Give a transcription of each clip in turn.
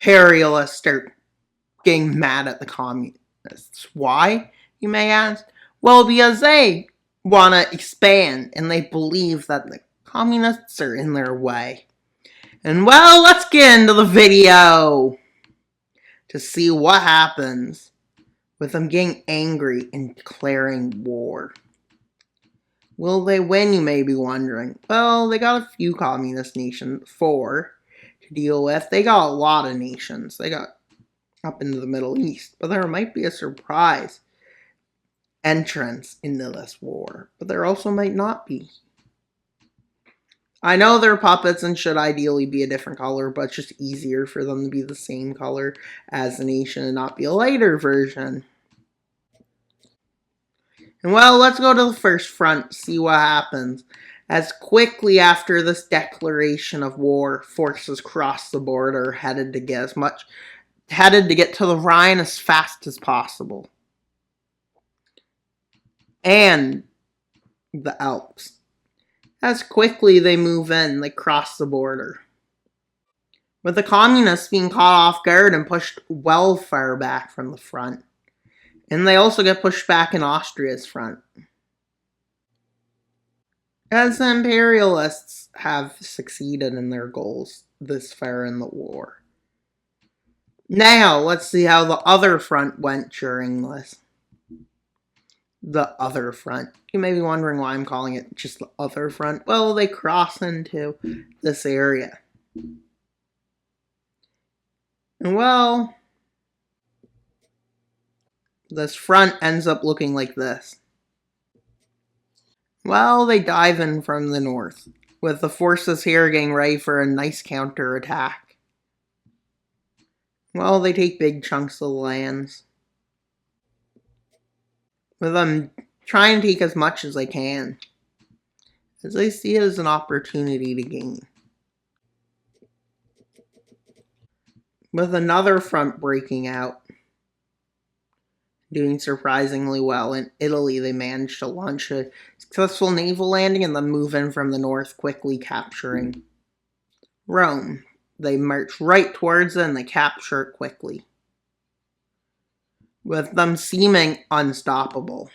imperialists start getting mad at the communists. Why, you may ask? Well, because they want to expand and they believe that the communists are in their way. And well, let's get into the video to see what happens with them getting angry and declaring war. Will they win, you may be wondering? Well, they got a few communist nations, 4, to deal with. They got a lot of nations. They got up into the Middle East. But there might be a surprise entrance into this war. But there also might not be. I know they're puppets and should ideally be a different color, but it's just easier for them to be the same color as the nation and not be a lighter version. And well, let's go to the first front, see what happens. As quickly after this declaration of war, forces cross the border, headed to get to the Rhine as fast as possible. And the Alps. As quickly they move in, they cross the border. With the communists being caught off guard and pushed well far back from the front. And they also get pushed back in Austria's front. As the imperialists have succeeded in their goals this far in the war. Now, let's see how the other front went during this. The other front. You may be wondering why I'm calling it just the other front. Well, they cross into this area. And well, this front ends up looking like this. Well, they dive in from the north, with the forces here getting ready for a nice counterattack. Well, they take big chunks of lands, with them trying to take as much as they can, as they see it as an opportunity to gain. With another front breaking out, doing surprisingly well. In Italy, they managed to launch a successful naval landing and then move in from the north, quickly capturing Rome. They march right towards it and they capture it quickly, with them seeming unstoppable.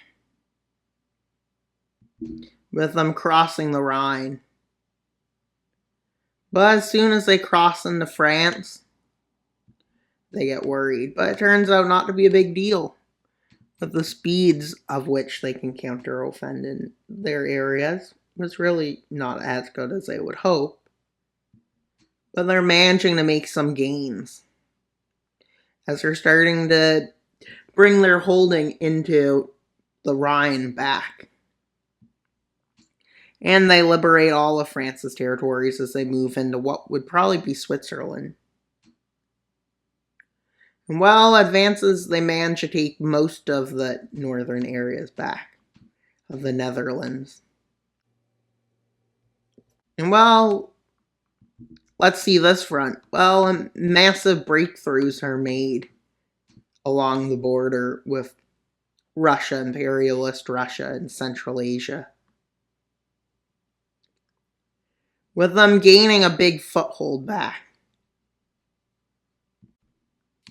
With them crossing the Rhine. But as soon as they cross into France, they get worried. But it turns out not to be a big deal. With the speeds of which they can counter-offend in their areas, was really not as good as they would hope. But they're managing to make some gains, as they're starting to bring their holding into the Rhine back. And they liberate all of France's territories as they move into what would probably be Switzerland. And while advances, they manage to take most of the northern areas back of the Netherlands. And well, let's see this front. Well, massive breakthroughs are made along the border with Russia, imperialist Russia, and Central Asia. With them gaining a big foothold back.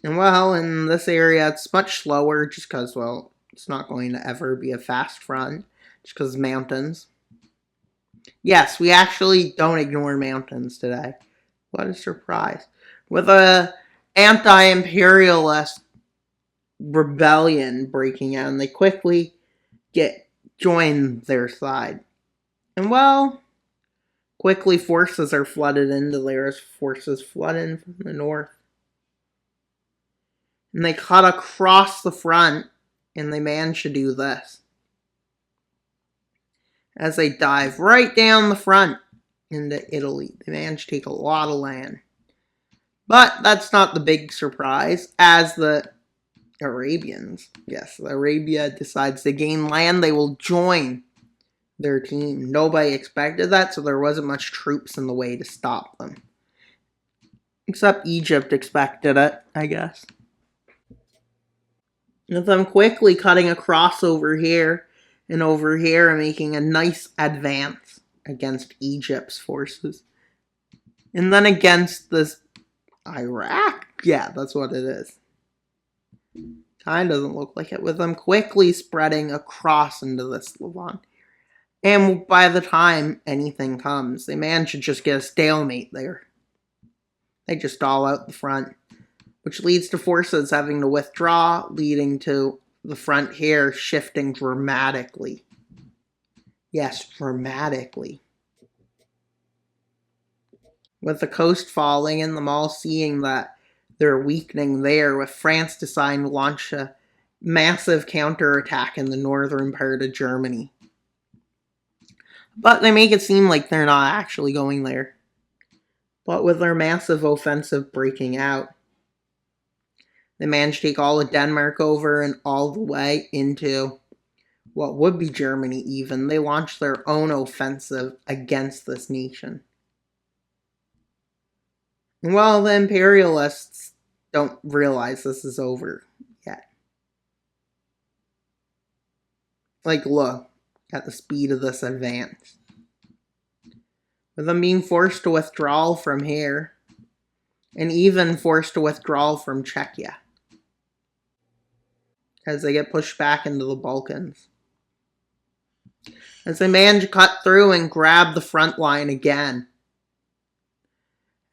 And well, in this area, it's much slower just because, well, it's not going to ever be a fast front just because mountains. Yes, we actually don't ignore mountains today. What a surprise. With a anti-imperialist rebellion breaking out, and they quickly join their side. And well, quickly forces are flooded into there as forces flood in from the north. And they cut across the front, and they manage to do this. As they dive right down the front into Italy, they manage to take a lot of land. But that's not the big surprise, as the Arabians, Arabia decides to gain land, they will join their team. Nobody expected that, so there wasn't much troops in the way to stop them. Except Egypt expected it, I guess. With them quickly cutting across over here and making a nice advance against Egypt's forces. And then against this Iraq? Yeah, that's what it is. Kind of doesn't look like it, with them quickly spreading across into this Levant. And by the time anything comes, they manage to just get a stalemate there. They just stall out the front, which leads to forces having to withdraw, leading to the front here shifting dramatically. Yes, dramatically. With the coast falling and them all seeing that they're weakening there, with France deciding to launch a massive counterattack in the northern part of Germany. But they make it seem like they're not actually going there. But with their massive offensive breaking out, they managed to take all of Denmark over and all the way into what would be Germany even. They launched their own offensive against this nation. And well, the imperialists don't realize this is over yet. Like, look at the speed of this advance. With them being forced to withdraw from here, and even forced to withdraw from Czechia, as they get pushed back into the Balkans. As they manage to cut through and grab the front line again.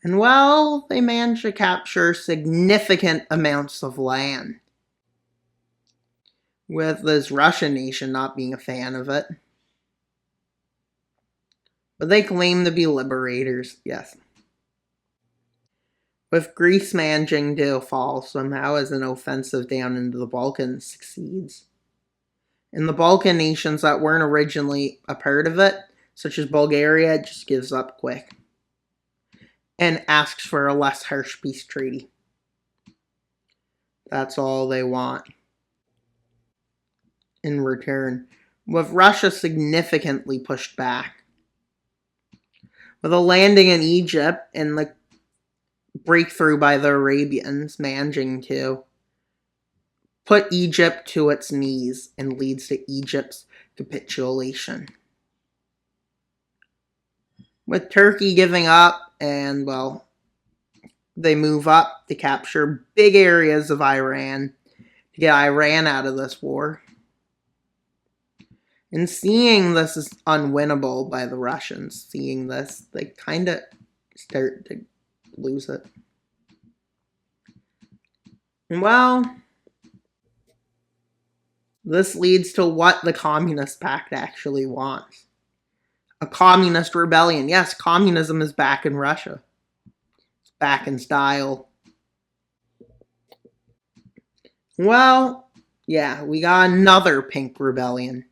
And well, they manage to capture significant amounts of land, with this Russian nation not being a fan of it. But they claim to be liberators, yes. With Greece managing to fall somehow as an offensive down into the Balkans succeeds. And the Balkan nations that weren't originally a part of it, such as Bulgaria, just gives up quick. And asks for a less harsh peace treaty. That's all they want in return. With Russia significantly pushed back. With a landing in Egypt and the breakthrough by the Arabians managing to put Egypt to its knees and leads to Egypt's capitulation. With Turkey giving up and, well, they move up to capture big areas of Iran to get Iran out of this war. And seeing this is unwinnable by the Russians, seeing this, they kind of start to lose it. And well, this leads to what the Communist Pact actually wants. A communist rebellion. Yes, communism is back in Russia. It's back in style. Well, yeah, we got another pink rebellion.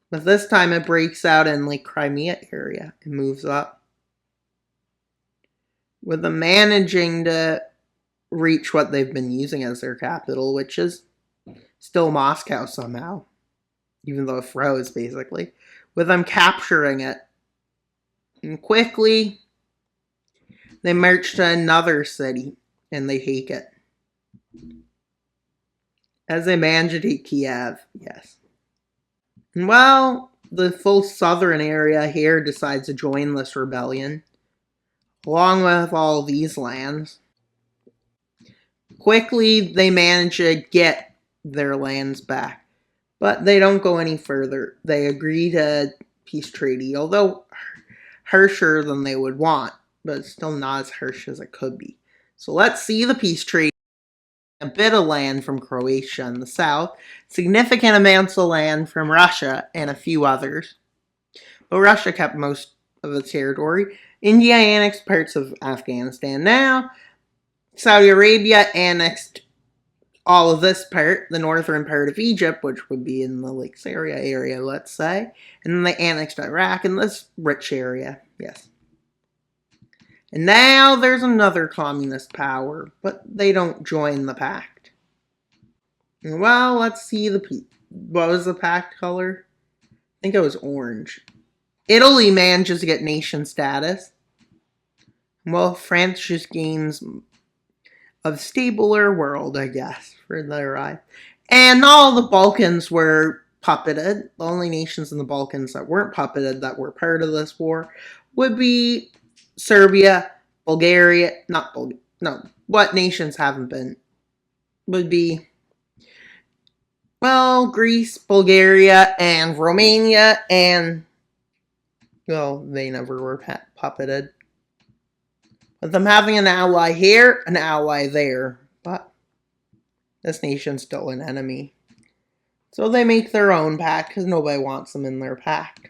But this time it breaks out in like Crimea area. It moves up. With them managing to reach what they've been using as their capital, which is still Moscow somehow. Even though it froze, basically. With them capturing it. And quickly, they march to another city. And they take it. As they manage to take Kiev, yes. And well, the full southern area here decides to join this rebellion, along with all these lands. Quickly, they manage to get their lands back, but they don't go any further. They agree to peace treaty, although harsher than they would want, but still not as harsh as it could be. So let's see the peace treaty. A bit of land from Croatia in the south, significant amounts of land from Russia, and a few others. But Russia kept most of its territory. India annexed parts of Afghanistan now. Saudi Arabia annexed all of this part, the northern part of Egypt, which would be in the Lake Syria area, let's say. And then they annexed Iraq in this rich area, yes. And now there's another communist power, but they don't join the pact. Well, let's see what was the pact color? I think it was orange. Italy manages to get nation status. Well, France just gains a stabler world, I guess, for their ride. And all the Balkans were puppeted. The only nations in the Balkans that weren't puppeted, that were part of this war, would be Serbia, Bulgaria, what nations haven't been would be, well, Greece, Bulgaria, and Romania, and, well, they never were puppeted. With them having an ally here, an ally there, but this nation's still an enemy. So they make their own pact because nobody wants them in their pact.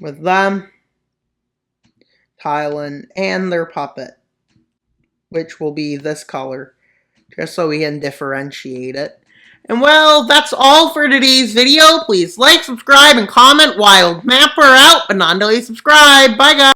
With them, Thailand, and their puppet, which will be this color, just so we can differentiate it. And well, that's all for today's video. Please like, subscribe, and comment. Wild Mapper out, but not until you subscribe. Bye, guys.